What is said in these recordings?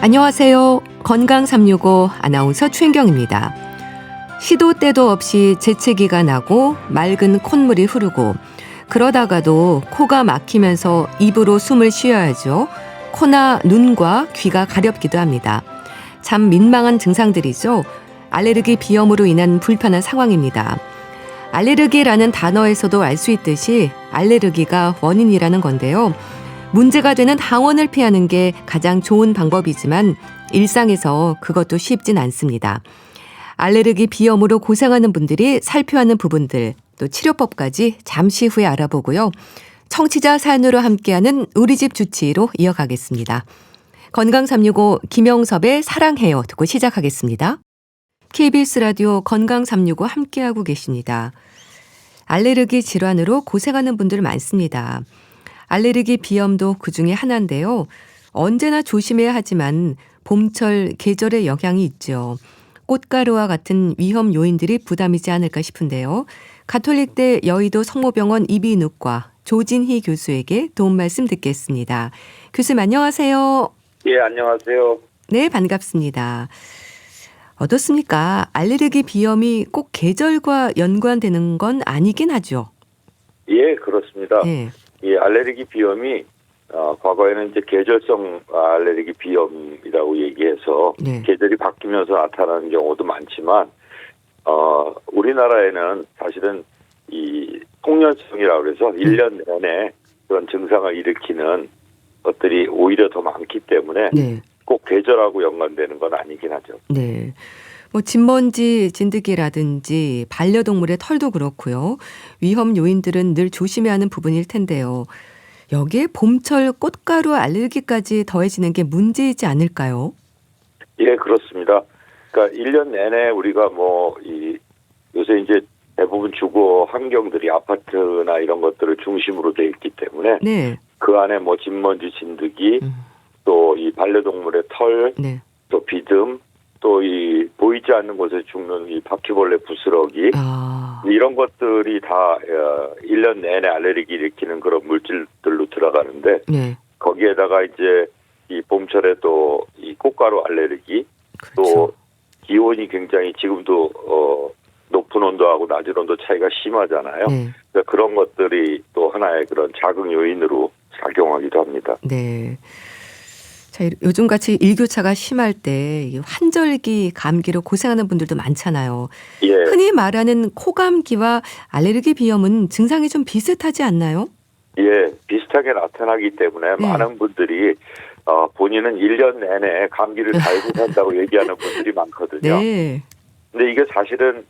안녕하세요. 건강 365 아나운서 최인경입니다. 시도 때도 없이 재채기가 나고 맑은 콧물이 흐르고 그러다가도 코가 막히면서 입으로 숨을 쉬어야죠. 코나 눈과 귀가 가렵기도 합니다. 참 민망한 증상들이죠. 알레르기 비염으로 인한 불편한 상황입니다. 알레르기라는 단어에서도 알 수 있듯이 알레르기가 원인이라는 건데요. 문제가 되는 항원을 피하는 게 가장 좋은 방법이지만 일상에서 그것도 쉽진 않습니다. 알레르기 비염으로 고생하는 분들이 살펴야 하는 부분들, 또 치료법까지 잠시 후에 알아보고요. 청취자 사연으로 함께하는 우리 집 주치의로 이어가겠습니다. 건강 365 김영섭의 사랑해요 듣고 시작하겠습니다. KBS 라디오 건강 365 함께하고 계십니다. 알레르기 질환으로 고생하는 분들 많습니다. 알레르기 비염도 그중에 하나인데요. 언제나 조심해야 하지만 봄철 계절의 영향이 있죠. 꽃가루와 같은 위험 요인들이 부담이지 않을까 싶은데요. 가톨릭대 여의도 성모병원 이비인후과 조진희 교수에게 도움 말씀 듣겠습니다. 교수님 안녕하세요. 예, 안녕하세요. 네, 반갑습니다. 어떻습니까? 알레르기 비염이 꼭 계절과 연관되는 건 아니긴 하죠. 예, 그렇습니다. 네. 이 알레르기 비염이 과거에는 이제 계절성 알레르기 비염이라고 얘기해서 네. 계절이 바뀌면서 나타나는 경우도 많지만 우리나라에는 사실은 이 통년성이라고 해서 1년 내내 그런 증상을 일으키는 것들이 오히려 더 많기 때문에 네. 꼭 계절하고 연관되는 건 아니긴 하죠. 네. 뭐 진먼지 진드기라든지 반려동물의 털도 그렇고요. 위험 요인들은 늘 조심해야 하는 부분일 텐데요. 여기에 봄철 꽃가루 알레르기까지 더해지는 게 문제이지 않을까요? 예, 그렇습니다. 그러니까 1년 내내 우리가 요새 이제 대부분 주거 환경들이 아파트나 이런 것들을 중심으로 돼 있기 때문에 네. 그 안에 뭐 진먼지, 진드기, 또 이 반려동물의 털, 네. 또 비듬, 또 이 보이지 않는 곳에 죽는 이 바퀴벌레 부스러기 이런 것들이 다 1년 내내 알레르기 일으키는 그런 물질들로 들어가는데 네. 거기에다가 이제 이 봄철에 또 이 꽃가루 알레르기 그렇죠. 또 기온이 굉장히 지금도 높은 온도하고 낮은 온도 차이가 심하잖아요. 네. 그러니까 그런 것들이 또 하나의 그런 자극 요인으로 작용하기도 합니다. 네. 자, 요즘같이 일교차가 심할 때 이 환절기 감기로 고생하는 분들도 많잖아요. 예. 흔히 말하는 코감기와 알레르기 비염은 증상이 좀 비슷하지 않나요? 예, 비슷하게 나타나기 때문에 네. 많은 분들이 본인은 1년 내내 감기를 달고 산다고 얘기하는 분들이 많거든요. 네. 근데 이게 사실은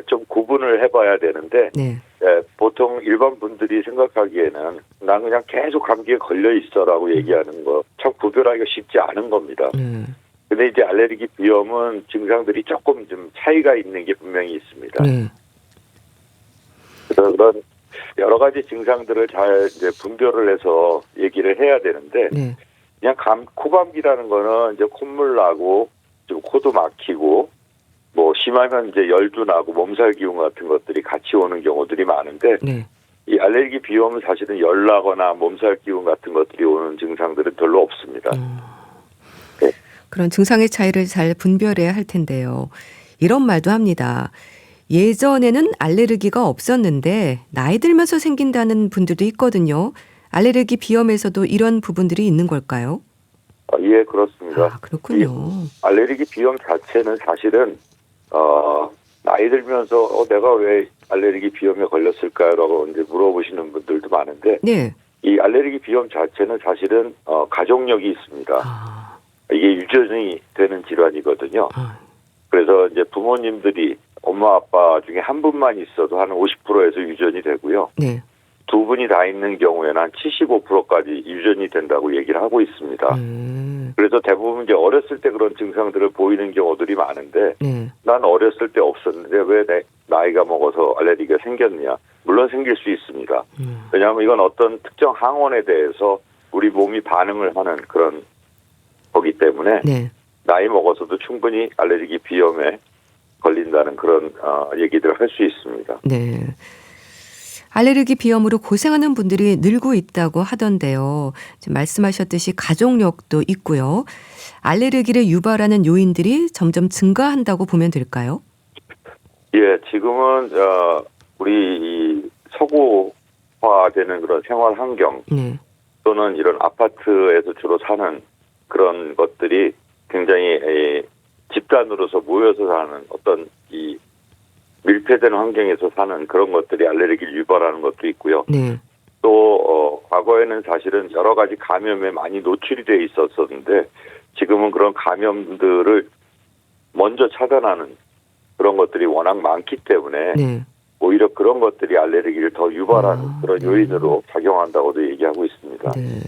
좀 구분을 해봐야 되는데 네. 보통 일반 분들이 생각하기에는 난 그냥 계속 감기에 걸려 있어라고 얘기하는 거 참 구별하기가 쉽지 않은 겁니다. 근데 이제 알레르기 비염은 증상들이 조금 좀 차이가 있는 게 분명히 있습니다. 네. 그래서 그런 여러 가지 증상들을 잘 이제 분별을 해서 얘기를 해야 되는데 네. 그냥 코감기라는 거는 이제 콧물 나고 좀 코도 막히고 뭐 심하면 이제 열도 나고 몸살 기운 같은 것들이 같이 오는 경우들이 많은데 네. 이 알레르기 비염은 사실은 열 나거나 몸살 기운 같은 것들이 오는 증상들은 별로 없습니다. 네. 그런 증상의 차이를 잘 분별해야 할 텐데요. 이런 말도 합니다. 예전에는 알레르기가 없었는데 나이 들면서 생긴다는 분들도 있거든요. 알레르기 비염에서도 이런 부분들이 있는 걸까요? 예, 그렇습니다. 그렇군요. 알레르기 비염 자체는 사실은 나이 들면서 내가 왜 알레르기 비염에 걸렸을까라고 이제 물어보시는 분들도 많은데 네. 이 알레르기 비염 자체는 사실은 가족력이 있습니다. 이게 유전이 되는 질환이거든요. 그래서 이제 부모님들이 엄마 아빠 중에 한 분만 있어도 한 50%에서 유전이 되고요. 네. 두 분이 다 있는 경우에는 한 75%까지 유전이 된다고 얘기를 하고 있습니다. 그래서 대부분 이제 어렸을 때 그런 증상들을 보이는 경우들이 많은데 네. 난 어렸을 때 없었는데 왜 내 나이가 먹어서 알레르기가 생겼냐? 물론 생길 수 있습니다. 왜냐하면 이건 어떤 특정 항원에 대해서 우리 몸이 반응을 하는 그런 거기 때문에 네. 나이 먹어서도 충분히 알레르기 비염에 걸린다는 그런 얘기들을 할 수 있습니다. 네. 알레르기 비염으로 고생하는 분들이 늘고 있다고 하던데요. 지금 말씀하셨듯이 가족력도 있고요. 알레르기를 유발하는 요인들이 점점 증가한다고 보면 될까요? 예, 지금은 우리 이 서구화되는 그런 생활 환경 네. 또는 이런 아파트에서 주로 사는 그런 것들이 굉장히 집단으로서 모여서 사는 어떤 이 밀폐된 환경에서 사는 그런 것들이 알레르기를 유발하는 것도 있고요. 네. 또 과거에는 사실은 여러 가지 감염에 많이 노출이 돼 있었었는데 지금은 그런 감염들을 먼저 차단하는 그런 것들이 워낙 많기 때문에 네. 오히려 그런 것들이 알레르기를 더 유발하는 그런 요인으로 작용한다고도 얘기하고 있습니다. 네.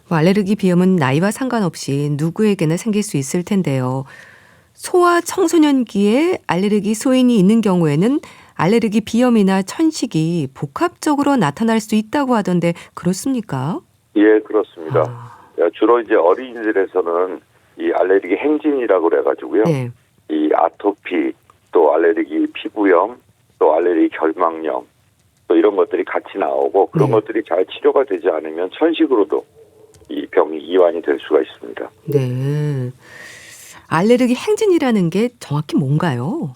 뭐 알레르기 비염은 나이와 상관없이 누구에게나 생길 수 있을 텐데요. 소아 청소년기에 알레르기 소인이 있는 경우에는 알레르기 비염이나 천식이 복합적으로 나타날 수 있다고 하던데 그렇습니까? 예, 그렇습니다. 주로 이제 어린이들에서는 이 알레르기 행진이라고 그래가지고요. 네. 이 아토피, 또 알레르기 피부염, 또 알레르기 결막염, 또 이런 것들이 같이 나오고 그런 것들이 잘 치료가 되지 않으면 천식으로도 이 병이 이완이 될 수가 있습니다. 네. 알레르기 행진이라는 게 정확히 뭔가요?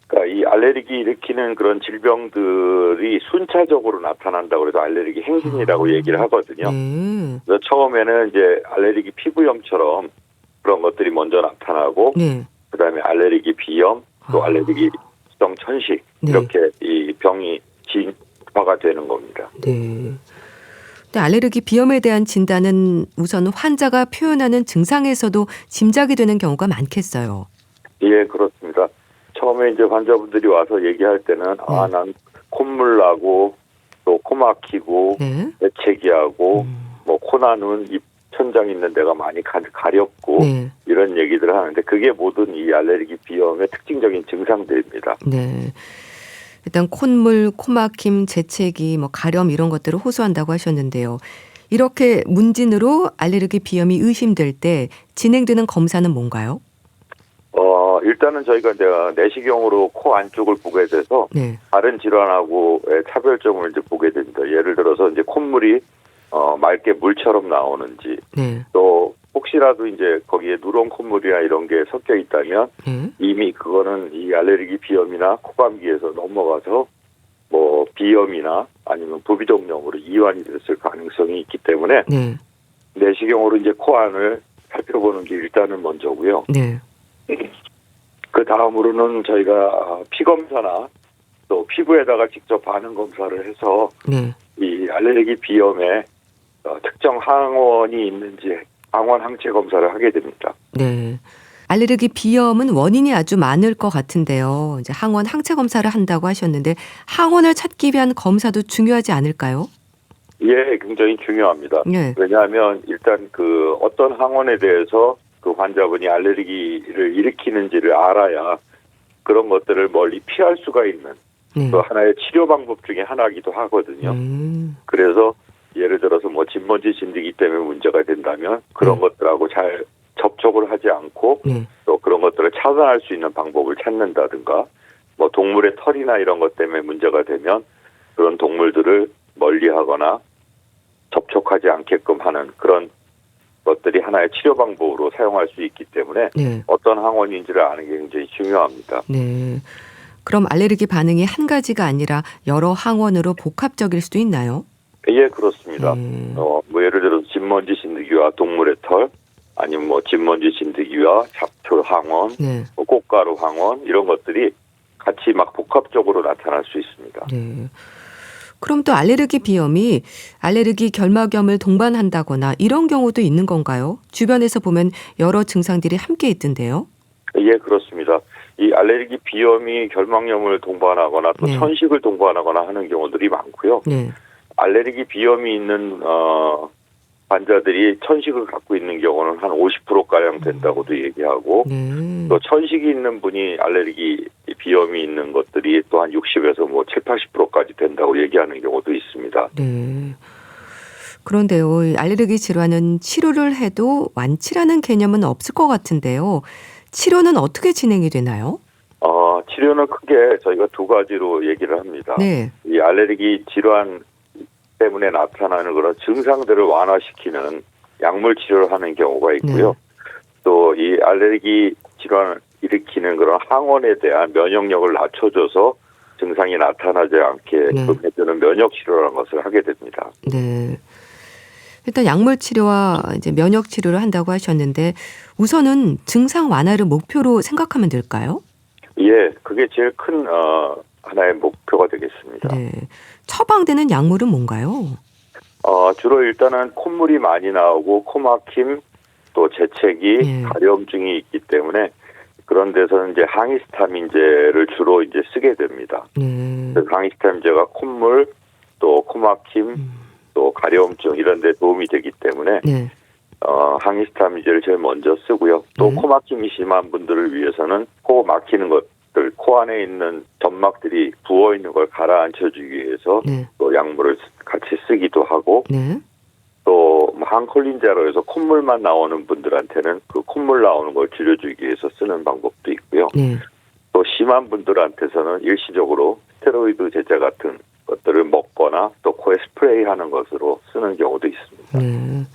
그러니까 이 알레르기 일으키는 그런 질병들이 순차적으로 나타난다고 해서 알레르기 행진이라고 얘기를 하거든요. 네. 그래서 처음에는 이제 알레르기 피부염처럼 그런 것들이 먼저 나타나고 네. 그다음에 알레르기 비염, 또 알레르기성 천식 네. 이렇게 이 병이 진화가 되는 겁니다. 네. 근데 알레르기 비염에 대한 진단은 우선 환자가 표현하는 증상에서도 짐작이 되는 경우가 많겠어요. 예, 그렇습니다. 처음에 이제 환자분들이 와서 얘기할 때는 난 콧물 나고 또 코 막히고 네. 재채기하고 뭐 코나 눈, 입 천장 있는 데가 많이 가렵고 네. 이런 얘기들을 하는데 그게 모든 이 알레르기 비염의 특징적인 증상들입니다. 네. 일단 콧물, 코막힘, 재채기, 뭐 가렴 이런 것들을 호소한다고 하셨는데요. 이렇게 문진으로 알레르기 비염이 의심될 때 진행되는 검사는 뭔가요? 일단은 저희가 이제 내시경으로 코 안쪽을 보게 돼서 네. 다른 질환하고의 차별점을 이제 보게 됩니다. 예를 들어서 이제 콧물이 맑게 물처럼 나오는지 네. 또 혹시라도 이제 거기에 누런 콧물이나 이런 게 섞여 있다면 네. 이미 그거는 이 알레르기 비염이나 코감기에서 넘어가서 뭐 비염이나 아니면 부비동염으로 이완이 됐을 가능성이 있기 때문에 네. 내시경으로 이제 코 안을 살펴보는 게 일단은 먼저고요. 네. 그 다음으로는 저희가 피 검사나 또 피부에다가 직접 반응 검사를 해서 네. 이 알레르기 비염에 특정 항원이 있는지 항원 항체 검사를 하게 됩니다. 네. 알레르기 비염은 원인이 아주 많을 것 같은데요. 이제 항원 항체 검사를 한다고 하셨는데 항원을 찾기 위한 검사도 중요하지 않을까요? 예, 굉장히 중요합니다. 네. 왜냐하면 일단 그 어떤 항원에 대해서 그 환자분이 알레르기를 일으키는지를 알아야 그런 것들을 멀리 피할 수가 있는 네. 그 하나의 치료 방법 중에 하나이기도 하거든요. 그래서 예를 들어서 뭐 진먼지 진드기 때문에 문제가 된다면 그런 것들하고 잘 접촉을 하지 않고 네. 또 그런 것들을 차단할 수 있는 방법을 찾는다든가 뭐 동물의 털이나 이런 것 때문에 문제가 되면 그런 동물들을 멀리하거나 접촉하지 않게끔 하는 그런 것들이 하나의 치료 방법으로 사용할 수 있기 때문에 네. 어떤 항원인지를 아는 게 굉장히 중요합니다. 네. 그럼 알레르기 반응이 한 가지가 아니라 여러 항원으로 복합적일 수도 있나요? 예, 그렇습니다. 뭐 예를 들어서 진먼지 진드기와 동물의 털, 아니면 뭐 진먼지 진드기와 잡초 항원, 네. 뭐 꽃가루 항원 이런 것들이 같이 막 복합적으로 나타날 수 있습니다. 네. 그럼 또 알레르기 비염이 알레르기 결막염을 동반한다거나 이런 경우도 있는 건가요? 주변에서 보면 여러 증상들이 함께 있던데요. 예, 그렇습니다. 이 알레르기 비염이 결막염을 동반하거나 또 천식을 동반하거나 하는 경우들이 많고요. 네. 알레르기 비염이 있는 환자들이 천식을 갖고 있는 경우는 한 50%가량 된다고도 얘기하고 또 천식이 있는 분이 알레르기 비염이 있는 것들이 또 한 60에서 뭐 7, 80%까지 된다고 얘기하는 경우도 있습니다. 네. 그런데요, 이 알레르기 질환은 치료를 해도 완치라는 개념은 없을 것 같은데요. 치료는 어떻게 진행이 되나요? 치료는 크게 저희가 두 가지로 얘기를 합니다. 네. 이 알레르기 질환 때문에 나타나는 그런 증상들을 완화시키는 약물 치료를 하는 경우가 있고요. 네. 또 이 알레르기 질환을 일으키는 그런 항원에 대한 면역력을 낮춰줘서 증상이 나타나지 않게 네. 해주는 면역 치료라는 것을 하게 됩니다. 네. 일단 약물 치료와 이제 면역 치료를 한다고 하셨는데 우선은 증상 완화를 목표로 생각하면 될까요? 예, 그게 제일 큰 하나의 목표가 되겠습니다. 네. 처방되는 약물은 뭔가요? 주로 일단은 콧물이 많이 나오고 코막힘 또 재채기, 네. 가려움증이 있기 때문에 그런 데서는 이제 항히스타민제를 주로 이제 쓰게 됩니다. 네. 그래서 항히스타민제가 콧물 또 코막힘 또 가려움증 이런 데 도움이 되기 때문에 네. 항히스타민제를 제일 먼저 쓰고요. 또 네. 코막힘이 심한 분들을 위해서는 코 막히는 것들, 코 안에 있는 점막들이 부어 있는 걸 가라앉혀주기 위해서 네. 또 약물을 같이 쓰기도 하고 네. 또 항콜린제로 해서 콧물만 나오는 분들한테는 그 콧물 나오는 걸 줄여주기 위해서 쓰는 방법도 있고요. 네. 또 심한 분들한테서는 일시적으로 스테로이드 제제 같은 것들을 먹거나 또 코에 스프레이하는 것으로 쓰는 경우도 있습니다. 네.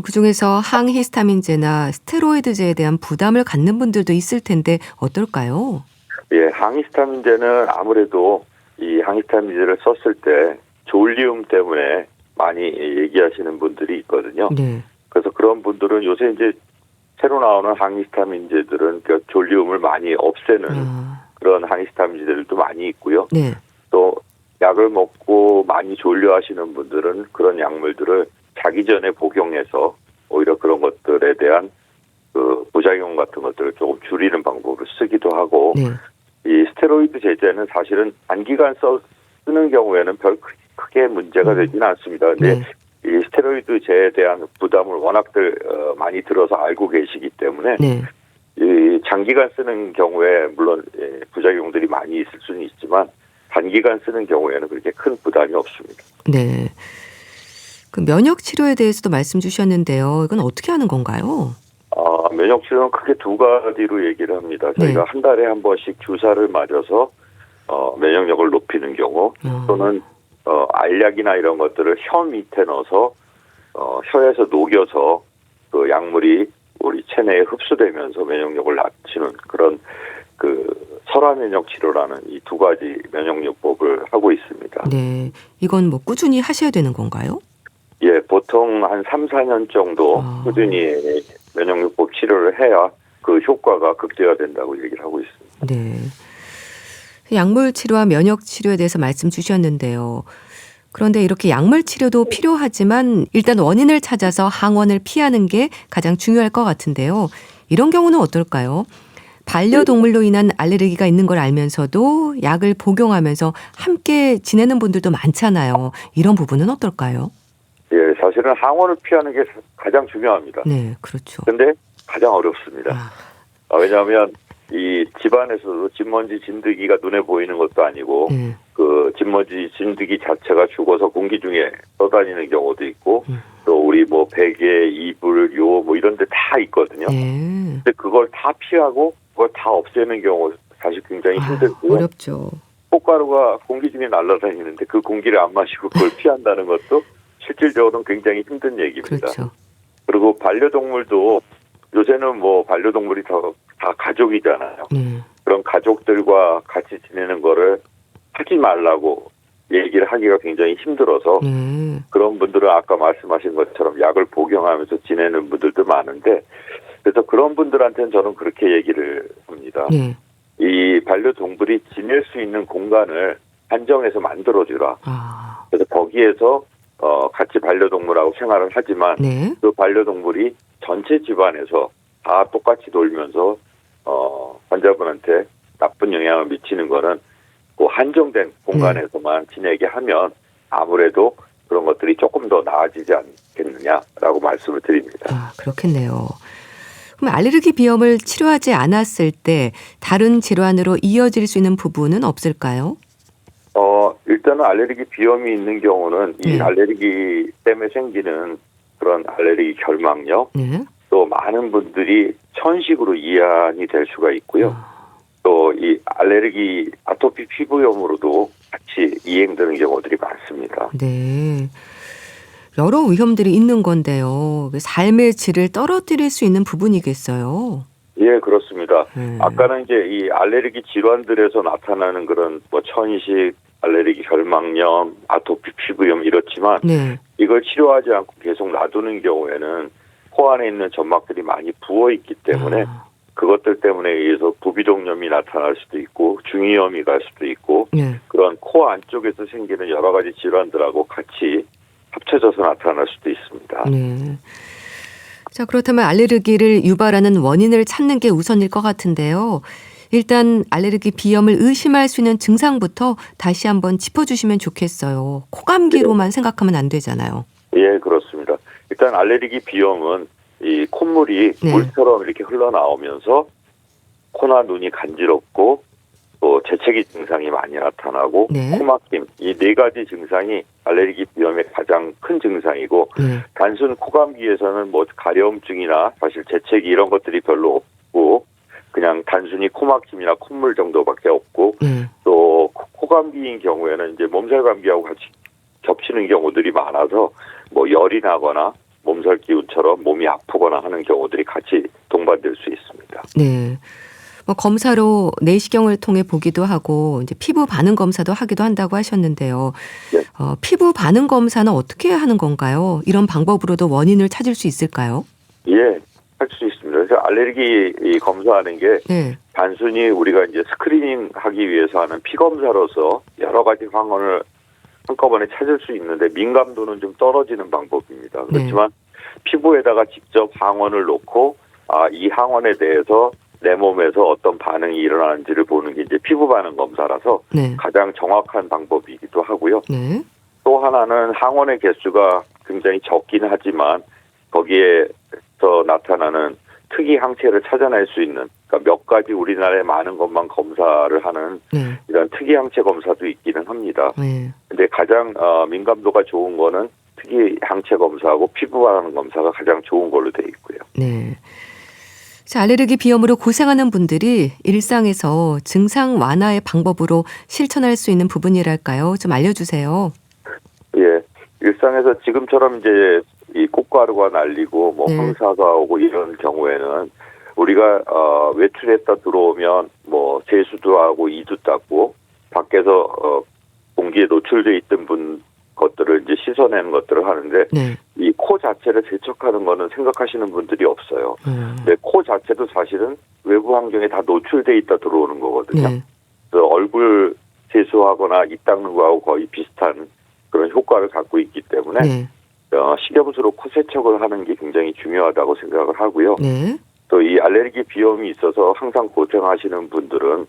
그중에서 항히스타민제나 스테로이드제에 대한 부담을 갖는 분들도 있을 텐데 어떨까요? 예, 항히스타민제는 아무래도 이 항히스타민제를 썼을 때 졸리움 때문에 많이 얘기하시는 분들이 있거든요. 네. 그래서 그런 분들은 요새 이제 새로 나오는 항히스타민제들은 그 졸리움을 많이 없애는 그런 항히스타민제들도 많이 있고요. 네. 또 약을 먹고 많이 졸려하시는 분들은 그런 약물들을 자기 전에 복용해서 오히려 그런 것들에 대한 그 부작용 같은 것들을 조금 줄이는 방법을 쓰기도 하고 네. 이 스테로이드 제제는 사실은 단기간 쓰는 경우에는 별 크게 문제가 되지는 않습니다. 근데 이 스테로이드제에 대한 부담을 워낙들 많이 들어서 알고 계시기 때문에 네. 이 장기간 쓰는 경우에 물론 부작용들이 많이 있을 수는 있지만 단기간 쓰는 경우에는 그렇게 큰 부담이 없습니다. 네. 그 면역 치료에 대해서도 말씀 주셨는데요. 이건 어떻게 하는 건가요? 면역 치료는 크게 두 가지로 얘기를 합니다. 저희가 한 달에 한 번씩 주사를 맞아서 면역력을 높이는 경우 또는 알약이나 이런 것들을 혀 밑에 넣어서 혀에서 녹여서 그 약물이 우리 체내에 흡수되면서 면역력을 낮추는 그런 그 설화 면역 치료라는 이 두 가지 면역요법을 하고 있습니다. 네. 이건 뭐 꾸준히 하셔야 되는 건가요? 예, 보통 한 3, 4년 정도 꾸준히 면역요법 치료를 해야 그 효과가 극대화된다고 얘기를 하고 있습니다. 네. 약물 치료와 면역 치료에 대해서 말씀 주셨는데요. 그런데 이렇게 약물 치료도 필요하지만 일단 원인을 찾아서 항원을 피하는 게 가장 중요할 것 같은데요. 이런 경우는 어떨까요? 반려동물로 인한 알레르기가 있는 걸 알면서도 약을 복용하면서 함께 지내는 분들도 많잖아요. 이런 부분은 어떨까요? 예, 사실은 항원을 피하는 게 가장 중요합니다. 네, 그렇죠. 근데 가장 어렵습니다. 왜냐하면 이 집안에서도 진먼지 진드기가 눈에 보이는 것도 아니고 그 진먼지 진드기 자체가 죽어서 공기 중에 떠다니는 경우도 있고 또 우리 뭐 베개, 이불, 요 뭐 이런 데 다 있거든요. 근데 그걸 다 피하고 그걸 다 없애는 경우 사실 굉장히 힘들고요. 어렵죠. 꽃가루가 공기 중에 날아다니는데 그 공기를 안 마시고 그걸 피한다는 것도 실질적으로는 굉장히 힘든 얘기입니다. 그렇죠. 그리고 반려동물도 요새는 뭐 반려동물이 다 가족이잖아요. 그런 가족들과 같이 지내는 거를 하지 말라고 얘기를 하기가 굉장히 힘들어서 그런 분들은 아까 말씀하신 것처럼 약을 복용하면서 지내는 분들도 많은데 그래서 그런 분들한테는 저는 그렇게 얘기를 합니다. 이 반려동물이 지낼 수 있는 공간을 한정해서 만들어주라. 그래서 거기에서 같이 반려동물하고 생활을 하지만 그 반려동물이 전체 집안에서 다 똑같이 놀면서 환자분한테 나쁜 영향을 미치는 거는 그 한정된 공간에서만 지내게 하면 아무래도 그런 것들이 조금 더 나아지지 않겠느냐라고 말씀을 드립니다. 그렇겠네요. 그럼 알레르기 비염을 치료하지 않았을 때 다른 질환으로 이어질 수 있는 부분은 없을까요? 일단은 알레르기 비염이 있는 경우는 이 알레르기 때문에 생기는 그런 알레르기 결막력 또 많은 분들이 천식으로 이완이 될 수가 있고요. 또 이 알레르기 아토피 피부염으로도 같이 이행되는 경우들이 많습니다. 네. 여러 위험들이 있는 건데요. 삶의 질을 떨어뜨릴 수 있는 부분이겠어요. 예, 그렇습니다. 아까는 이제 이 알레르기 질환들에서 나타나는 그런 뭐 천식, 알레르기 결막염, 아토피 피부염 이렇지만 네. 이걸 치료하지 않고 계속 놔두는 경우에는 코 안에 있는 점막들이 많이 부어 있기 때문에 그것들 때문에 의해서 부비동염이 나타날 수도 있고 중이염이 갈 수도 있고 네. 그런 코 안쪽에서 생기는 여러 가지 질환들하고 같이 합쳐져서 나타날 수도 있습니다. 네. 자, 그렇다면 알레르기를 유발하는 원인을 찾는 게 우선일 것 같은데요. 일단 알레르기 비염을 의심할 수 있는 증상부터 다시 한번 짚어주시면 좋겠어요. 코감기로만 생각하면 안 되잖아요. 예, 그렇습니다. 일단 알레르기 비염은 이 콧물이 네. 물처럼 이렇게 흘러나오면서 코나 눈이 간지럽고 또 재채기 증상이 많이 나타나고 네. 코막힘 이 네 가지 증상이 알레르기 비염의 가장 큰 증상이고 네. 단순 코감기에서는 뭐 가려움증이나 사실 재채기 이런 것들이 별로 없고 그냥 단순히 코막힘이나 콧물 정도밖에 없고 네. 또 코감기인 경우에는 이제 몸살 감기하고 같이 겹치는 경우들이 많아서 뭐 열이 나거나 몸살 기운처럼 몸이 아프거나 하는 경우들이 같이 동반될 수 있습니다. 네. 뭐 검사로 내시경을 통해 보기도 하고 이제 피부 반응 검사도 하기도 한다고 하셨는데요. 네. 피부 반응 검사는 어떻게 하는 건가요? 이런 방법으로도 원인을 찾을 수 있을까요? 예, 할 수 있습니다. 그래서 알레르기 검사하는 게 네. 단순히 우리가 이제 스크리닝 하기 위해서 하는 피 검사로서 여러 가지 황원을 한꺼번에 찾을 수 있는데 민감도는 좀 떨어지는 방법입니다. 그렇지만 피부에다가 직접 항원을 놓고 이 항원에 대해서 내 몸에서 어떤 반응이 일어나는지를 보는 게 이제 피부 반응 검사라서 네. 가장 정확한 방법이기도 하고요. 네. 또 하나는 항원의 개수가 굉장히 적긴 하지만 거기에서 나타나는 특이 항체를 찾아낼 수 있는 그러니까 몇 가지 우리나라에 많은 것만 검사를 하는 네. 이런 특이 항체 검사도 있기는 합니다. 네. 근데 가장 민감도가 좋은 거는 특이 항체 검사하고 피부 반응 검사가 가장 좋은 걸로 돼 있고요. 네. 자, 알레르기 비염으로 고생하는 분들이 일상에서 증상 완화의 방법으로 실천할 수 있는 부분이랄까요? 좀 알려주세요. 예, 일상에서 지금처럼 이제 이 꽃가루가 날리고 뭐 네. 황사가 오고 이런 경우에는 우리가 외출했다 들어오면 뭐 세수도 하고 이도 닦고 밖에서 공기에 노출돼 있던 것들을 이제 씻어내는 것들을 하는데 네. 이 코 자체를 세척하는 거는 생각하시는 분들이 없어요. 근데 코 자체도 사실은 외부 환경에 다 노출돼 있다 들어오는 거거든요. 네. 그래서 얼굴 세수하거나 입 닦는 거하고 거의 비슷한 그런 효과를 갖고 있기 때문에 네. 식염수로 코 세척을 하는 게 굉장히 중요하다고 생각을 하고요. 네. 또 이 알레르기 비염이 있어서 항상 고생하시는 분들은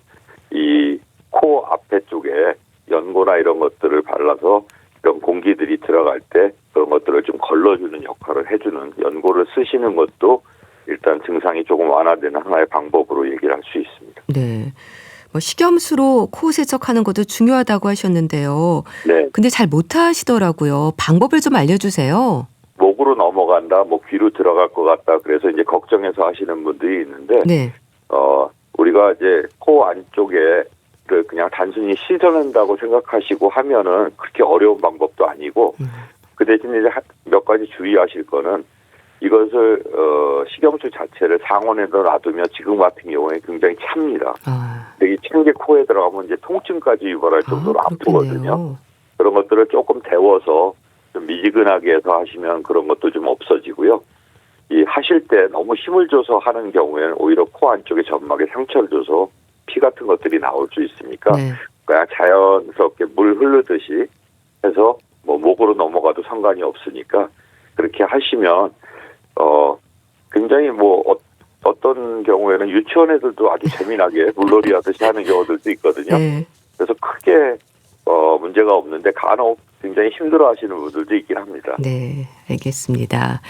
이 코 앞에 쪽에 연고나 이런 것들을 발라서 이런 공기들이 들어갈 때 그런 것들을 좀 걸러주는 역할을 해주는 연고를 쓰시는 것도 일단 증상이 조금 완화되는 하나의 방법으로 얘기를 할 수 있습니다. 네. 뭐 식염수로 코 세척하는 것도 중요하다고 하셨는데요. 네. 근데 잘 못하시더라고요. 방법을 좀 알려주세요. 목으로 넘어간다, 뭐 귀로 들어갈 것 같다. 그래서 이제 걱정해서 하시는 분들이 있는데, 네. 우리가 이제 코 안쪽에 그냥 단순히 씻어낸다고 생각하시고 하면은 그렇게 어려운 방법도 아니고, 그 대신에 이제 몇 가지 주의하실 거는 이것을 식염수 자체를 상온에다 놔두면 지금 같은 경우에 굉장히 찹니다. 근데 이 찬 게 코에 들어가면 이제 통증까지 유발할 정도로 아프거든요. 그런 것들을 조금 데워서 좀 미지근하게 해서 하시면 그런 것도 좀 없어지고요. 이 하실 때 너무 힘을 줘서 하는 경우에는 오히려 코 안쪽에 점막에 상처를 줘서 피 같은 것들이 나올 수 있으니까 네. 그냥 자연스럽게 물 흐르듯이 해서 뭐 목으로 넘어가도 상관이 없으니까 그렇게 하시면 굉장히 뭐 어떤 경우에는 유치원 애들도 아주 재미나게 물놀이 하듯이 하는 경우들도 있거든요. 네. 그래서 크게 문제가 없는데 간혹 굉장히 힘들어하시는 분들도 있긴 합니다. 네, 알겠습니다.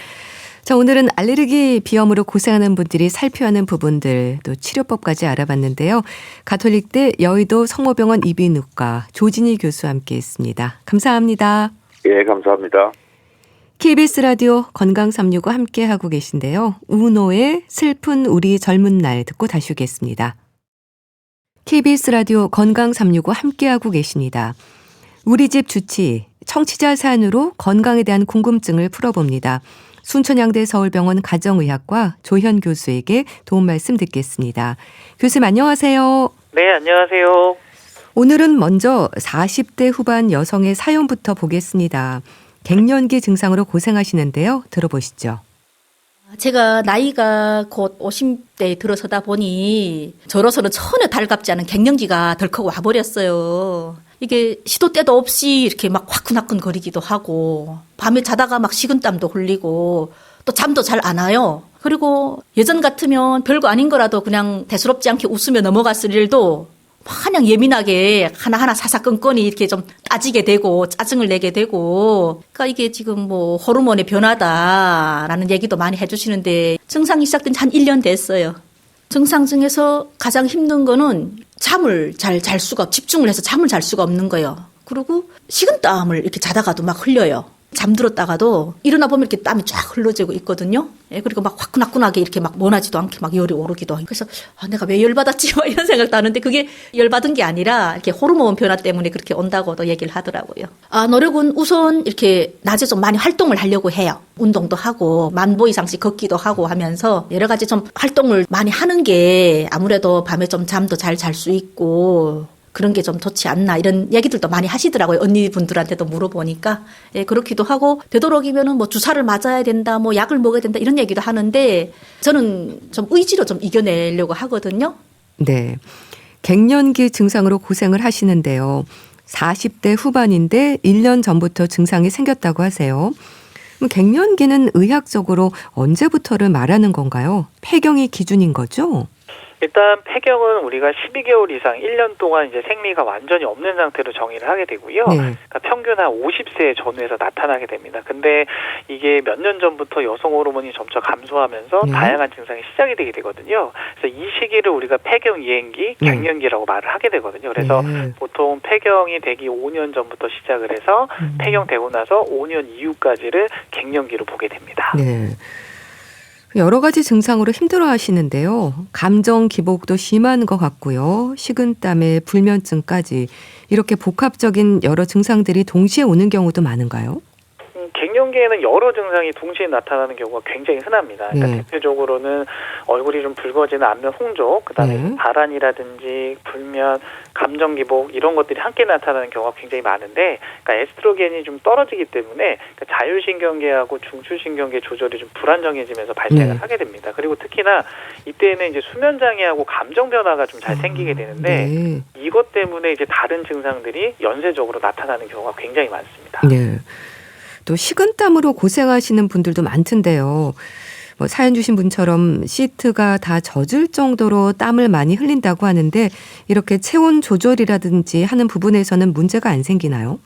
자, 오늘은 알레르기 비염으로 고생하는 분들이 살펴야 하는 부분들 또 치료법까지 알아봤는데요. 가톨릭대 여의도 성모병원 이비인후과 조진희 교수와 함께했습니다. 감사합니다. 예, 감사합니다. KBS 라디오 건강365 함께하고 계신데요. 우노의 슬픈 우리 젊은 날 듣고 다시 오겠습니다. KBS 라디오 건강 365 함께하고 계십니다. 우리 집 주치, 청취자 사연으로 건강에 대한 궁금증을 풀어봅니다. 순천향대 서울병원 가정의학과 조현 교수에게 도움 말씀 듣겠습니다. 교수님 안녕하세요. 네, 안녕하세요. 오늘은 먼저 40대 후반 여성의 사연부터 보겠습니다. 갱년기 증상으로 고생하시는데요. 들어보시죠. 제가 나이가 곧 50대에 들어서다 보니 저로서는 전혀 달갑지 않은 갱년기가 덜컥 와버렸어요. 이게 시도 때도 없이 이렇게 막 화끈화끈거리기도 하고 밤에 자다가 막 식은땀도 흘리고 또 잠도 잘 안 와요. 그리고 예전 같으면 별거 아닌 거라도 그냥 대수롭지 않게 웃으며 넘어갔을 일도 마냥 예민하게 하나하나 사사건건이 이렇게 좀 따지게 되고 짜증을 내게 되고, 그러니까 이게 지금 뭐 호르몬의 변화다라는 얘기도 많이 해주시는데 증상이 시작된 지 한 1년 됐어요. 증상 중에서 가장 힘든 거는 잠을 잘 잘 수가, 집중을 해서 잠을 잘 수가 없는 거예요. 그리고 식은땀을 이렇게 자다가도 막 흘려요. 잠들었다가도 일어나 보면 이렇게 땀이 쫙 흘러지고 있거든요. 예, 그리고 막 화끈화끈하게 이렇게 막 원하지도 않게 막 열이 오르기도 하고. 그래서 내가 왜 열받았지? 막 이런 생각도 하는데 그게 열받은 게 아니라 이렇게 호르몬 변화 때문에 그렇게 온다고도 얘기를 하더라고요. 노력은 우선 이렇게 낮에 좀 많이 활동을 하려고 해요. 운동도 하고 만보 이상씩 걷기도 하고 하면서 여러 가지 좀 활동을 많이 하는 게 아무래도 밤에 좀 잠도 잘 잘 수 있고 그런 게 좀 좋지 않나 이런 얘기들도 많이 하시더라고요. 언니분들한테도 물어보니까. 예, 그렇기도 하고 되도록이면은 뭐 주사를 맞아야 된다, 뭐 약을 먹어야 된다 이런 얘기도 하는데 저는 좀 의지로 좀 이겨내려고 하거든요. 네, 갱년기 증상으로 고생을 하시는데요. 40대 후반인데 1년 전부터 증상이 생겼다고 하세요. 그럼 갱년기는 의학적으로 언제부터를 말하는 건가요? 폐경이 기준인 거죠? 일단 폐경은 우리가 12개월 이상 1년 동안 이제 생리가 완전히 없는 상태로 정의를 하게 되고요. 네. 그러니까 평균 한 50세 전후에서 나타나게 됩니다. 근데 이게 몇 년 전부터 여성 호르몬이 점차 감소하면서 다양한 증상이 시작이 되게 되거든요. 그래서 이 시기를 우리가 폐경 이행기, 갱년기라고 말을 하게 되거든요. 그래서 보통 폐경이 되기 5년 전부터 시작을 해서 폐경되고 나서 5년 이후까지를 갱년기로 보게 됩니다. 네. 여러 가지 증상으로 힘들어 하시는데요. 감정 기복도 심한 것 같고요. 식은땀에 불면증까지 이렇게 복합적인 여러 증상들이 동시에 오는 경우도 많은가요? 갱년기에는 여러 증상이 동시에 나타나는 경우가 굉장히 흔합니다. 그러니까 대표적으로는 얼굴이 좀 붉어지는 안면 홍조, 그다음에 발한이라든지 불면, 감정 기복 이런 것들이 함께 나타나는 경우가 굉장히 많은데, 그러니까 에스트로겐이 좀 떨어지기 때문에 그러니까 자율신경계하고 중추신경계 조절이 좀 불안정해지면서 발생을 하게 됩니다. 그리고 특히나 이때는 이제 수면 장애하고 감정 변화가 좀 잘 생기게 되는데 이것 때문에 이제 다른 증상들이 연쇄적으로 나타나는 경우가 굉장히 많습니다. 네. 또 식은땀으로 고생하시는 분들도 많던데요. 뭐 사연 주신 분처럼 시트가 다 젖을 정도로 땀을 많이 흘린다고 하는데 이렇게 체온 조절이라든지 하는 부분에서는 문제가 안 생기나요?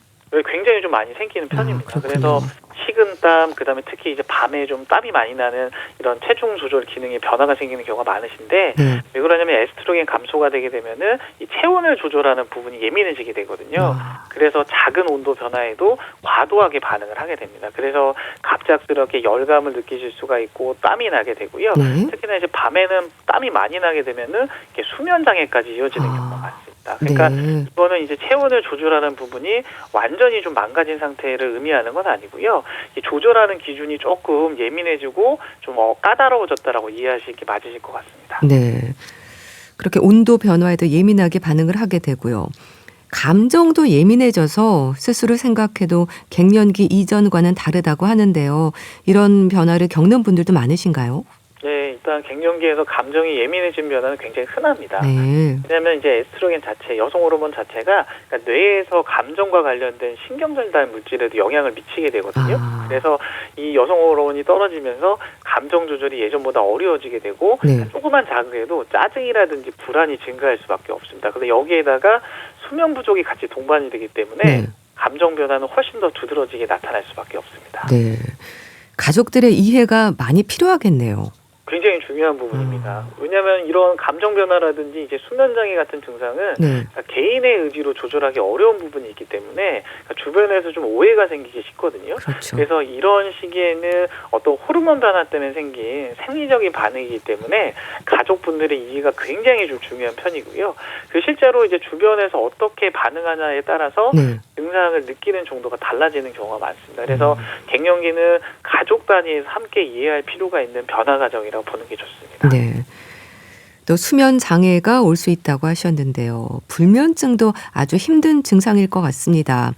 굉장히 좀 많이 생기는 편입니다. 그래서 식은땀, 그다음에 특히 이제 밤에 좀 땀이 많이 나는 이런 체중 조절 기능에 변화가 생기는 경우가 많으신데 왜 그러냐면 에스트로겐 감소가 되게 되면은 이 체온을 조절하는 부분이 예민해지게 되거든요. 그래서 작은 온도 변화에도 과도하게 반응을 하게 됩니다. 그래서 갑작스럽게 열감을 느끼실 수가 있고 땀이 나게 되고요. 특히나 이제 밤에는 땀이 많이 나게 되면은 이렇게 수면 장애까지 이어지는 경우가 많습니다. 그러니까 이거는 이제 체온을 조절하는 부분이 완전히 좀 망가진 상태를 의미하는 건 아니고요. 이 조절하는 기준이 조금 예민해지고 좀 까다로워졌다라고 이해하시기 맞으실 것 같습니다. 네, 그렇게 온도 변화에도 예민하게 반응을 하게 되고요. 감정도 예민해져서 스스로 생각해도 갱년기 이전과는 다르다고 하는데요. 이런 변화를 겪는 분들도 많으신가요? 네, 일단 갱년기에서 감정이 예민해진 변화는 굉장히 흔합니다. 왜냐하면 이제 에스트로겐 자체, 여성 호르몬 자체가 그러니까 뇌에서 감정과 관련된 신경전달 물질에도 영향을 미치게 되거든요. 그래서 이 여성 호르몬이 떨어지면서 감정 조절이 예전보다 어려워지게 되고 조그만 자극에도 짜증이라든지 불안이 증가할 수밖에 없습니다. 근데 여기에다가 수면 부족이 같이 동반이 되기 때문에 감정 변화는 훨씬 더 두드러지게 나타날 수밖에 없습니다. 네, 가족들의 이해가 많이 필요하겠네요. 굉장히 중요한 부분입니다. 왜냐하면 이런 감정 변화라든지 이제 수면 장애 같은 증상은 개인의 의지로 조절하기 어려운 부분이 있기 때문에 주변에서 좀 오해가 생기기 쉽거든요. 그렇죠. 그래서 이런 시기에는 어떤 호르몬 변화 때문에 생긴 생리적인 반응이기 때문에 가족분들의 이해가 굉장히 좀 중요한 편이고요. 그 실제로 이제 주변에서 어떻게 반응하냐에 따라서 증상을 느끼는 정도가 달라지는 경우가 많습니다. 그래서 갱년기는 가족 단위에서 함께 이해할 필요가 있는 변화 과정이라고 보는 게 좋습니다. 네. 또 수면 장애가 올 수 있다고 하셨는데요. 불면증도 아주 힘든 증상일 것 같습니다.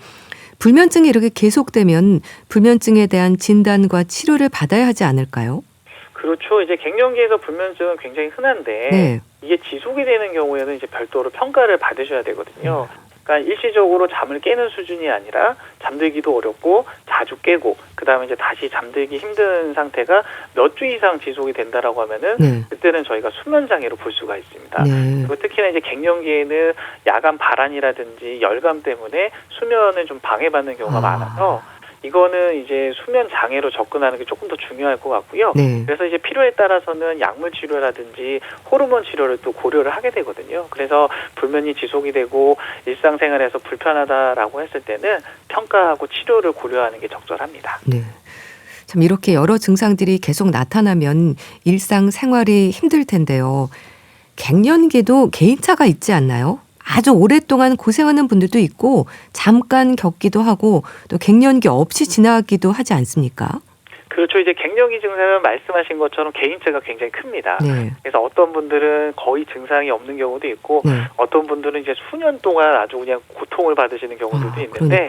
불면증이 이렇게 계속되면 불면증에 대한 진단과 치료를 받아야 하지 않을까요? 그렇죠. 이제 갱년기에서 불면증은 굉장히 흔한데 이게 지속이 되는 경우에는 이제 별도로 평가를 받으셔야 되거든요. 그러니까 일시적으로 잠을 깨는 수준이 아니라 잠들기도 어렵고 자주 깨고 그다음에 이제 다시 잠들기 힘든 상태가 몇 주 이상 지속이 된다라고 하면은 그때는 저희가 수면 장애로 볼 수가 있습니다. 그리고 특히나 이제 갱년기에는 야간 발한이라든지 열감 때문에 수면을 좀 방해받는 경우가 많아서 이거는 이제 수면 장애로 접근하는 게 조금 더 중요할 것 같고요. 그래서 이제 필요에 따라서는 약물 치료라든지 호르몬 치료를 또 고려를 하게 되거든요. 그래서 불면이 지속이 되고 일상생활에서 불편하다라고 했을 때는 평가하고 치료를 고려하는 게 적절합니다. 네. 참 이렇게 여러 증상들이 계속 나타나면 일상생활이 힘들 텐데요. 갱년기도 개인차가 있지 않나요? 아주 오랫동안 고생하는 분들도 있고 잠깐 겪기도 하고 또 갱년기 없이 지나기도 하지 않습니까? 그렇죠. 이제 갱년기 증상은 말씀하신 것처럼 개인차가 굉장히 큽니다. 그래서 어떤 분들은 거의 증상이 없는 경우도 있고 어떤 분들은 이제 수년 동안 아주 그냥 고통을 받으시는 경우들도 있는데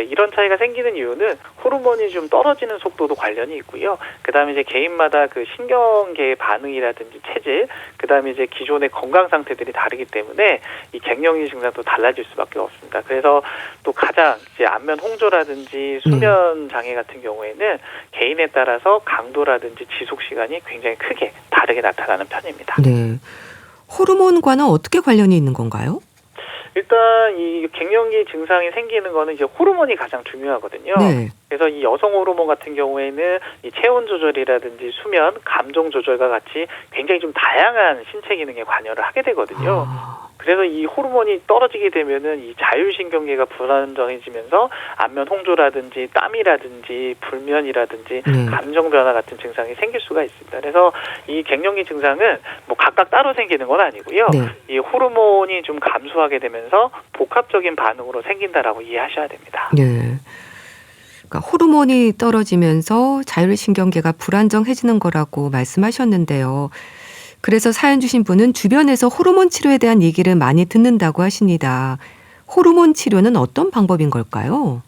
이런 차이가 생기는 이유는 호르몬이 좀 떨어지는 속도도 관련이 있고요. 그다음에 이제 개인마다 그 신경계의 반응이라든지 체질, 그다음에 이제 기존의 건강 상태들이 다르기 때문에 이 갱년기 증상도 달라질 수밖에 없습니다. 그래서 또 가장 이제 안면 홍조라든지 수면 장애 같은 경우에는 개인에 따라서 강도라든지 지속 시간이 굉장히 크게 다르게 나타나는 편입니다. 네. 호르몬과는 어떻게 관련이 있는 건가요? 일단 이 갱년기 증상이 생기는 거는 이제 호르몬이 가장 중요하거든요. 그래서 이 여성 호르몬 같은 경우에는 이 체온 조절이라든지 수면, 감정 조절과 같이 굉장히 좀 다양한 신체 기능에 관여를 하게 되거든요. 그래서 이 호르몬이 떨어지게 되면은 이 자율신경계가 불안정해지면서 안면 홍조라든지 땀이라든지 불면이라든지 감정 변화 같은 증상이 생길 수가 있습니다. 그래서 이 갱년기 증상은 뭐 각각 따로 생기는 건 아니고요. 이 호르몬이 좀 감소하게 되면서 복합적인 반응으로 생긴다라고 이해하셔야 됩니다. 네. 그러니까 호르몬이 떨어지면서 자율신경계가 불안정해지는 거라고 말씀하셨는데요. 그래서 사연 주신 분은 주변에서 호르몬 치료에 대한 얘기를 많이 듣는다고 하십니다. 호르몬 치료는 어떤 방법인 걸까요?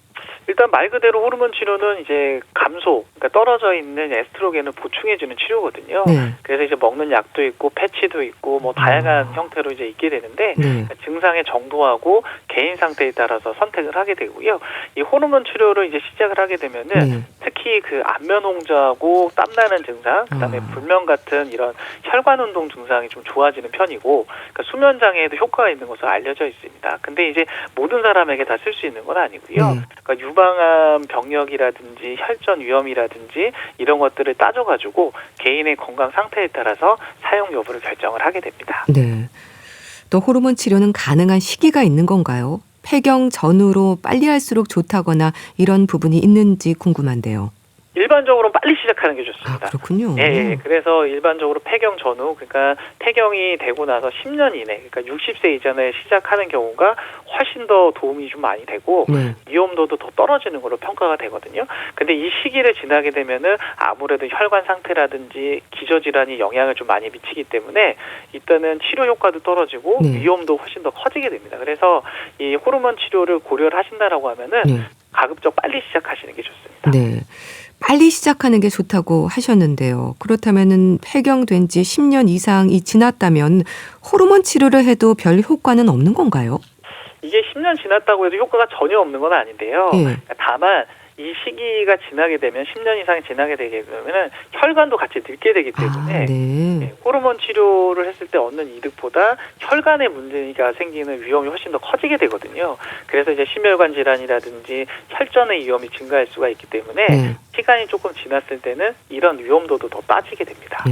일단 말 그대로 호르몬 치료는 이제 감소, 그러니까 떨어져 있는 에스트로겐을 보충해주는 치료거든요. 그래서 이제 먹는 약도 있고 패치도 있고 뭐 다양한 형태로 이제 있게 되는데 증상의 정도하고 개인 상태에 따라서 선택을 하게 되고요. 이 호르몬 치료를 이제 시작을 하게 되면은 특히 그 안면 홍조하고 땀나는 증상, 그다음에 불면 같은 이런 혈관 운동 증상이 좀 좋아지는 편이고, 그러니까 수면 장애에도 효과가 있는 것으로 알려져 있습니다. 근데 이제 모든 사람에게 다 쓸 수 있는 건 아니고요. 그러니까 유방암 병력이라든지 혈전 위험이라든지 이런 것들을 따져가지고 개인의 건강 상태에 따라서 사용 여부를 결정을 하게 됩니다. 네. 또 호르몬 치료는 가능한 시기가 있는 건가요? 폐경 전후로 빨리 할수록 좋다거나 이런 부분이 있는지 궁금한데요. 일반적으로 빨리 시작하는 게 좋습니다. 그렇군요. 예, 그래서 일반적으로 폐경 전후, 그러니까 폐경이 되고 나서 10년 이내, 그러니까 60세 이전에 시작하는 경우가 훨씬 더 도움이 좀 많이 되고 위험도도 더 떨어지는 걸로 평가가 되거든요. 근데 이 시기를 지나게 되면은 아무래도 혈관 상태라든지 기저질환이 영향을 좀 많이 미치기 때문에 이때는 치료 효과도 떨어지고 위험도 훨씬 더 커지게 됩니다. 그래서 이 호르몬 치료를 고려를 하신다라고 하면은 가급적 빨리 시작하시는 게 좋습니다. 네. 빨리 시작하는 게 좋다고 하셨는데요. 그렇다면은 폐경된 지 10년 이상이 지났다면 호르몬 치료를 해도 별 효과는 없는 건가요? 이게 10년 지났다고 해도 효과가 전혀 없는 건 아닌데요. 다만 이 시기가 지나게 되면 10년 이상 지나게 되게 되면은 혈관도 같이 늙게 되기 때문에 호르몬 치료를 했을 때 얻는 이득보다 혈관에 문제가 생기는 위험이 훨씬 더 커지게 되거든요. 그래서 이제 심혈관 질환이라든지 혈전의 위험이 증가할 수가 있기 때문에 시간이 조금 지났을 때는 이런 위험도도 더 따지게 됩니다.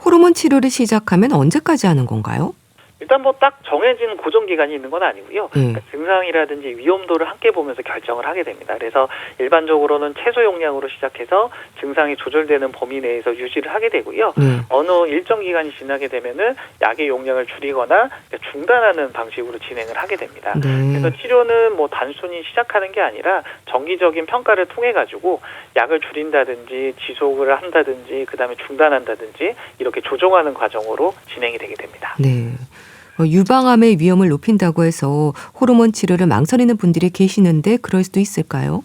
호르몬 치료를 시작하면 언제까지 하는 건가요? 일단 뭐 딱 정해진 고정 기간이 있는 건 아니고요. 그러니까 증상이라든지 위험도를 함께 보면서 결정을 하게 됩니다. 그래서 일반적으로는 최소 용량으로 시작해서 증상이 조절되는 범위 내에서 유지를 하게 되고요. 어느 일정 기간이 지나게 되면은 약의 용량을 줄이거나 중단하는 방식으로 진행을 하게 됩니다. 그래서 치료는 뭐 단순히 시작하는 게 아니라 정기적인 평가를 통해 가지고 약을 줄인다든지 지속을 한다든지 그다음에 중단한다든지 이렇게 조정하는 과정으로 진행이 되게 됩니다. 네. 유방암의 위험을 높인다고 해서 호르몬 치료를 망설이는 분들이 계시는데 그럴 수도 있을까요?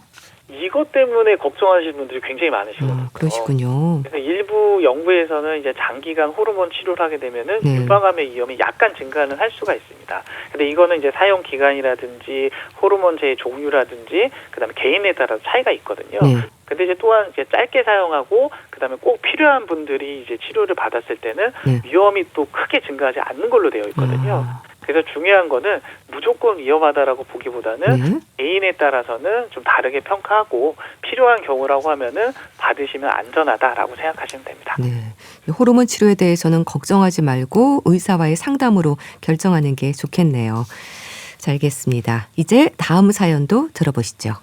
이것 때문에 걱정하시는 분들이 굉장히 많으시거든요. 그러시군요. 그래서 일부 연구에서는 이제 장기간 호르몬 치료를 하게 되면은 유방암의 위험이 약간 증가는 할 수가 있습니다. 근데 이거는 이제 사용 기간이라든지 호르몬제의 종류라든지 그다음에 개인에 따라 차이가 있거든요. 근데 이제 또한 이제 짧게 사용하고 그다음에 꼭 필요한 분들이 이제 치료를 받았을 때는 위험이 또 크게 증가하지 않는 걸로 되어 있거든요. 그래서 중요한 거는 무조건 위험하다라고 보기보다는 개인에 따라서는 좀 다르게 평가하고 필요한 경우라고 하면은 받으시면 안전하다라고 생각하시면 됩니다. 네. 호르몬 치료에 대해서는 걱정하지 말고 의사와의 상담으로 결정하는 게 좋겠네요. 자, 알겠습니다. 이제 다음 사연도 들어보시죠.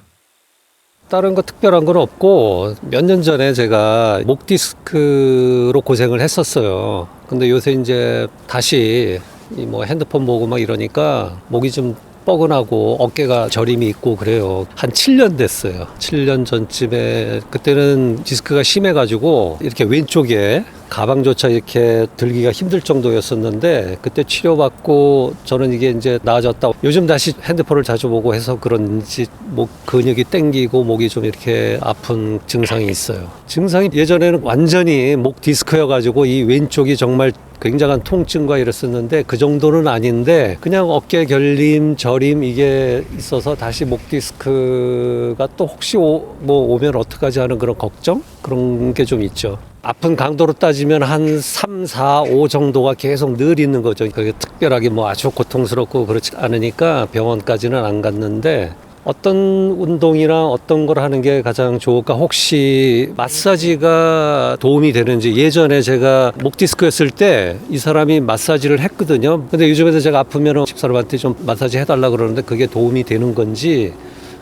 다른 거 특별한 건 없고 몇 년 전에 제가 목 디스크로 고생을 했었어요. 근데 요새 이제 다시 뭐 핸드폰 보고 막 이러니까 목이 좀 뻐근하고 어깨가 저림이 있고 그래요. 한 7년 됐어요. 7년 전쯤에 그때는 디스크가 심해가지고 이렇게 왼쪽에 가방조차 이렇게 들기가 힘들 정도였었는데 그때 치료받고 저는 이게 이제 나아졌다. 요즘 다시 핸드폰을 자주 보고 해서 그런지 목 근육이 땡기고 목이 좀 이렇게 아픈 증상이 있어요. 증상이 예전에는 완전히 목 디스크여가지고 이 왼쪽이 정말 굉장한 통증과 이랬었는데 그 정도는 아닌데 그냥 어깨 결림, 저림 이게 있어서 다시 목 디스크가 또 혹시 오면 어떡하지 하는 그런 걱정? 그런 게 좀 있죠. 아픈 강도로 따지면 한 3, 4, 5 정도가 계속 늘 있는 거죠. 그게 특별하게 뭐 아주 고통스럽고 그렇지 않으니까 병원까지는 안 갔는데 어떤 운동이나 어떤 걸 하는 게 가장 좋을까? 혹시 마사지가 도움이 되는지. 예전에 제가 목 디스크였을 때 이 사람이 마사지를 했거든요. 근데 요즘에도 제가 아프면 집사람한테 좀 마사지 해달라고 그러는데 그게 도움이 되는 건지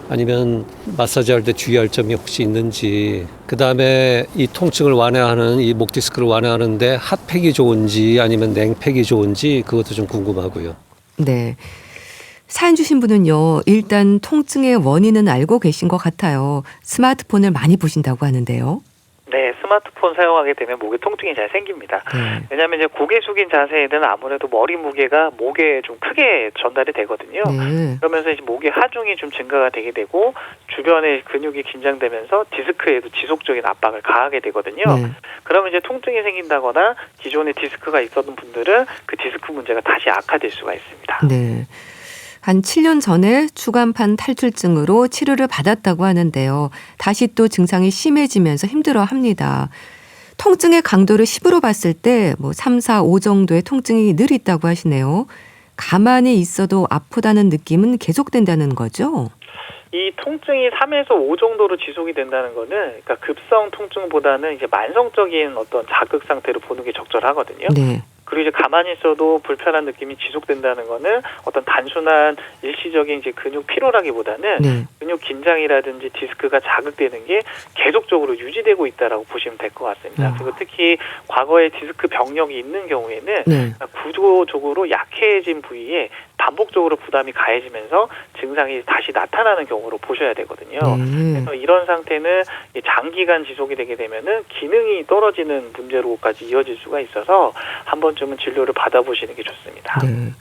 아니면 마사지 할 때 주의할 점이 혹시 있는지, 그 다음에 이 통증을 완화하는 이 목 디스크를 완화하는데 핫팩이 좋은지 아니면 냉팩이 좋은지 그것도 좀 궁금하고요. 네. 사연 주신 분은요, 일단 통증의 원인은 알고 계신 것 같아요. 스마트폰을 많이 보신다고 하는데요. 네, 스마트폰 사용하게 되면 목에 통증이 잘 생깁니다. 왜냐하면 이제 고개 숙인 자세에는 아무래도 머리 무게가 목에 좀 크게 전달이 되거든요. 그러면서 이제 목의 하중이 좀 증가가 되게 되고 주변의 근육이 긴장되면서 디스크에도 지속적인 압박을 가하게 되거든요. 그러면 이제 통증이 생긴다거나 기존에 디스크가 있었던 분들은 그 디스크 문제가 다시 악화될 수가 있습니다. 네. 한 7년 전에 추간판 탈출증으로 치료를 받았다고 하는데요. 다시 또 증상이 심해지면서 힘들어합니다. 통증의 강도를 10으로 봤을 때 3, 4, 5 정도의 통증이 늘 있다고 하시네요. 가만히 있어도 아프다는 느낌은 계속된다는 거죠? 이 통증이 3에서 5 정도로 지속이 된다는 거는 그러니까 급성 통증보다는 이제 만성적인 어떤 자극 상태로 보는 게 적절하거든요. 네. 그리고 이제 가만히 있어도 불편한 느낌이 지속된다는 거는 어떤 단순한 일시적인 이제 근육 피로라기보다는 근육 긴장이라든지 디스크가 자극되는 게 계속적으로 유지되고 있다라고 보시면 될 것 같습니다. 그리고 특히 과거에 디스크 병력이 있는 경우에는 구조적으로 약해진 부위에 반복적으로 부담이 가해지면서 증상이 다시 나타나는 경우로 보셔야 되거든요. 그래서 이런 상태는 장기간 지속이 되게 되면은 기능이 떨어지는 문제로까지 이어질 수가 있어서 한 번쯤은 진료를 받아보시는 게 좋습니다. 네.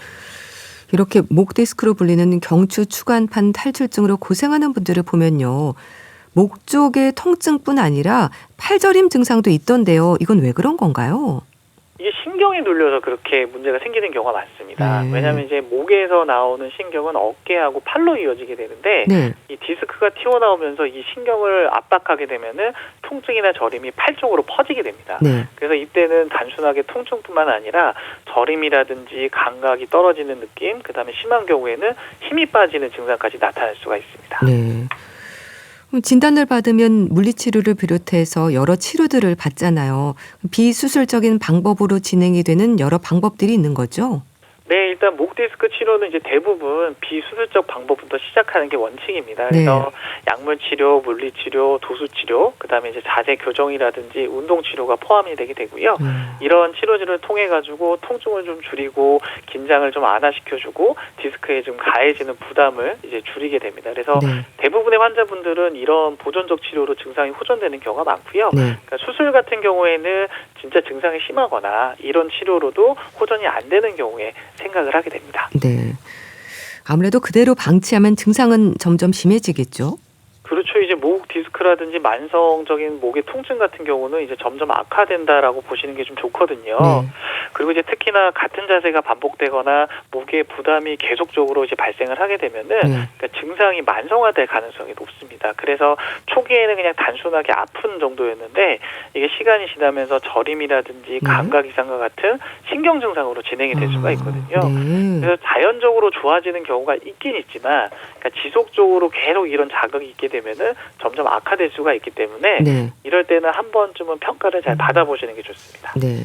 이렇게 목 디스크로 불리는 경추 추간판 탈출증으로 고생하는 분들을 보면요. 목 쪽의 통증뿐 아니라 팔저림 증상도 있던데요. 이건 왜 그런 건가요? 이게 신경이 눌려서 그렇게 문제가 생기는 경우가 많습니다. 왜냐하면 이제 목에서 나오는 신경은 어깨하고 팔로 이어지게 되는데 이 디스크가 튀어나오면서 이 신경을 압박하게 되면은 통증이나 저림이 팔 쪽으로 퍼지게 됩니다. 그래서 이때는 단순하게 통증뿐만 아니라 저림이라든지 감각이 떨어지는 느낌, 그다음에 심한 경우에는 힘이 빠지는 증상까지 나타날 수가 있습니다. 네. 진단을 받으면 물리치료를 비롯해서 여러 치료들을 받잖아요. 비수술적인 방법으로 진행이 되는 여러 방법들이 있는 거죠? 네, 일단 목 디스크 치료는 이제 대부분 비수술적 방법부터 시작하는 게 원칙입니다. 그래서 약물 치료, 물리 치료, 도수 치료, 그다음에 이제 자세 교정이라든지 운동 치료가 포함이 되게 되고요. 이런 치료들을 통해 가지고 통증을 좀 줄이고 긴장을 좀 완화시켜주고 디스크에 좀 가해지는 부담을 이제 줄이게 됩니다. 그래서 대부분의 환자분들은 이런 보존적 치료로 증상이 호전되는 경우가 많고요. 그러니까 수술 같은 경우에는 진짜 증상이 심하거나 이런 치료로도 호전이 안 되는 경우에 생각을 하게 됩니다. 네. 아무래도 그대로 방치하면 증상은 점점 심해지겠죠? 그렇죠. 이제 목 디스크라든지 만성적인 목의 통증 같은 경우는 이제 점점 악화된다라고 보시는 게 좀 좋거든요. 그리고 이제 특히나 같은 자세가 반복되거나 목에 부담이 계속적으로 이제 발생을 하게 되면은 그러니까 증상이 만성화될 가능성이 높습니다. 그래서 초기에는 그냥 단순하게 아픈 정도였는데 이게 시간이 지나면서 저림이라든지 감각 이상과 같은 신경 증상으로 진행이 될 수가 있거든요. 그래서 자연적으로 좋아지는 경우가 있긴 있지만 그러니까 지속적으로 계속 이런 자극이 있게 되면은 점점 악화될 수가 있기 때문에 이럴 때는 한 번쯤은 평가를 잘 받아보시는 게 좋습니다. 네.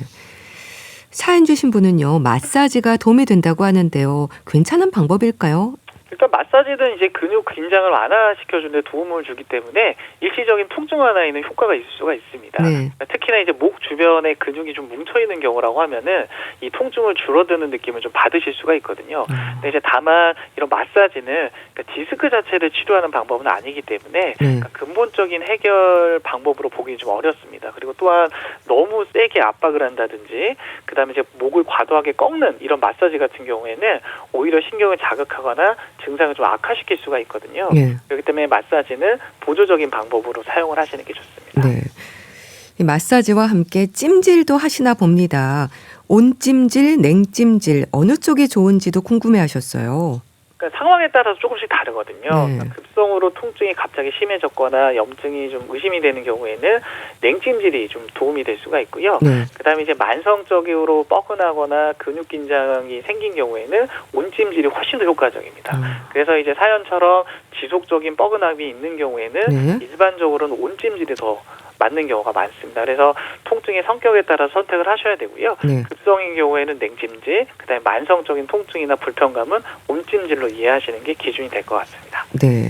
사연 주신 분은요, 마사지가 도움이 된다고 하는데요. 괜찮은 방법일까요? 일단 마사지는 이제 근육 긴장을 완화시켜주는 데 도움을 주기 때문에 일시적인 통증 완화에는 효과가 있을 수가 있습니다. 특히나 이제 목 주변에 근육이 좀 뭉쳐있는 경우라고 하면은 이 통증을 줄어드는 느낌을 좀 받으실 수가 있거든요. 근데 이제 다만 이런 마사지는 그러니까 디스크 자체를 치료하는 방법은 아니기 때문에 그러니까 근본적인 해결 방법으로 보기 좀 어렵습니다. 그리고 또한 너무 세게 압박을 한다든지 그다음에 이제 목을 과도하게 꺾는 이런 마사지 같은 경우에는 오히려 신경을 자극하거나 증상을 좀 악화시킬 수가 있거든요. 그렇기 때문에 마사지는 보조적인 방법으로 사용을 하시는 게 좋습니다. 네. 이 마사지와 함께 찜질도 하시나 봅니다. 온찜질, 냉찜질 어느 쪽이 좋은지도 궁금해하셨어요. 그러니까 상황에 따라서 조금씩 다르거든요. 그러니까 급성으로 통증이 갑자기 심해졌거나 염증이 좀 의심이 되는 경우에는 냉찜질이 좀 도움이 될 수가 있고요. 그다음에 이제 만성적으로 뻐근하거나 근육 긴장이 생긴 경우에는 온찜질이 훨씬 더 효과적입니다. 그래서 이제 사연처럼 지속적인 뻐근함이 있는 경우에는 일반적으로는 온찜질이 더 맞는 경우가 많습니다. 그래서 통증의 성격에 따라 선택을 하셔야 되고요. 급성인 경우에는 냉찜질, 그다음에 만성적인 통증이나 불편감은 온찜질로 이해하시는 게 기준이 될 것 같습니다. 네.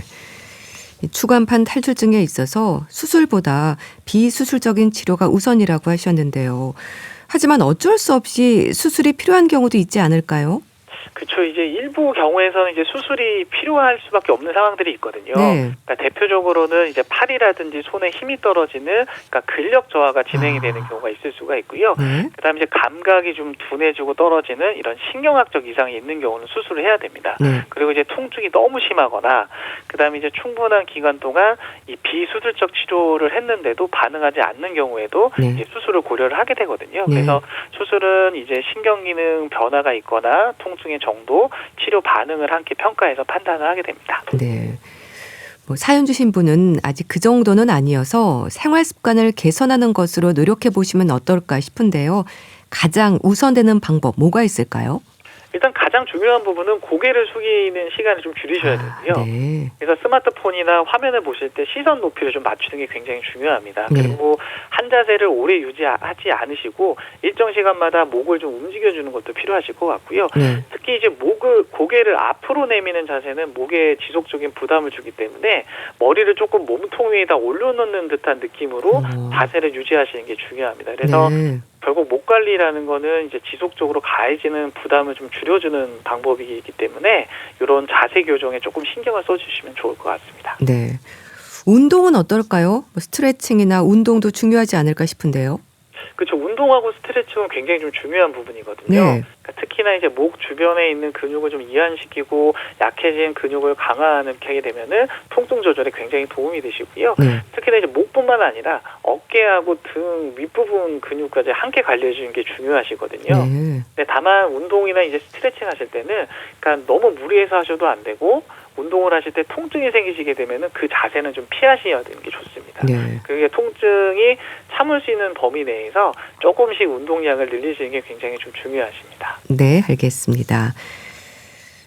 추간판 탈출증에 있어서 수술보다 비수술적인 치료가 우선이라고 하셨는데요. 하지만 어쩔 수 없이 수술이 필요한 경우도 있지 않을까요? 그렇죠. 이제 일부 경우에서는 이제 수술이 필요할 수밖에 없는 상황들이 있거든요. 그러니까 대표적으로는 이제 팔이라든지 손에 힘이 떨어지는 그러니까 근력 저하가 진행이 되는 경우가 있을 수가 있고요. 그다음에 이제 감각이 좀 둔해지고 떨어지는 이런 신경학적 이상이 있는 경우는 수술을 해야 됩니다. 그리고 이제 통증이 너무 심하거나 그다음에 이제 충분한 기간 동안 이 비수술적 치료를 했는데도 반응하지 않는 경우에도 이제 수술을 고려를 하게 되거든요. 그래서 수술은 이제 신경기능 변화가 있거나 통증의 정도, 치료 반응을 함께 평가해서 판단을 하게 됩니다. 네. 뭐 사연 주신 분은 아직 그 정도는 아니어서 생활 습관을 개선하는 것으로 노력해 보시면 어떨까 싶은데요. 가장 우선되는 방법 뭐가 있을까요? 일단 가장 중요한 부분은 고개를 숙이는 시간을 좀 줄이셔야 되고요. 그래서 스마트폰이나 화면을 보실 때 시선 높이를 좀 맞추는 게 굉장히 중요합니다. 그리고 한 자세를 오래 유지하지 않으시고 일정 시간마다 목을 좀 움직여주는 것도 필요하실 것 같고요. 특히 이제 고개를 앞으로 내미는 자세는 목에 지속적인 부담을 주기 때문에 머리를 조금 몸통 위에다 올려놓는 듯한 느낌으로 자세를 유지하시는 게 중요합니다. 그래서 결국 목 관리라는 거는 이제 지속적으로 가해지는 부담을 좀 줄여주는 방법이기 때문에 이런 자세 교정에 조금 신경을 써주시면 좋을 것 같습니다. 네. 운동은 어떨까요? 뭐 스트레칭이나 운동도 중요하지 않을까 싶은데요. 그렇죠. 운동하고 스트레칭은 굉장히 좀 중요한 부분이거든요. 그러니까 특히나 이제 목 주변에 있는 근육을 좀 이완시키고 약해진 근육을 강화하게 되면은 통증 조절에 굉장히 도움이 되시고요. 특히나 이제 목뿐만 아니라 어깨하고 등 윗부분 근육까지 함께 관리해주는 게 중요하시거든요. 근데 다만 운동이나 이제 스트레칭 하실 때는 그러니까 너무 무리해서 하셔도 안 되고 운동을 하실 때 통증이 생기시게 되면은 그 자세는 좀 피하셔야 되는 게 좋습니다. 그게 통증이 참을 수 있는 범위 내에서 조금씩 운동량을 늘리시는 게 굉장히 좀 중요하십니다. 네, 알겠습니다.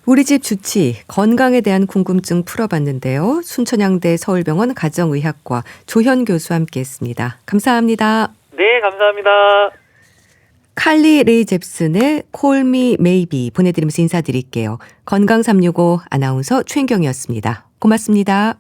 우리 집 주치 건강에 대한 궁금증 풀어봤는데요. 순천향대 서울병원 가정의학과 조현 교수와 함께했습니다. 감사합니다. 네, 감사합니다. 칼리 레이 잽슨의 Call Me Maybe 보내드리면서 인사드릴게요. 건강365 아나운서 최인경이었습니다. 고맙습니다.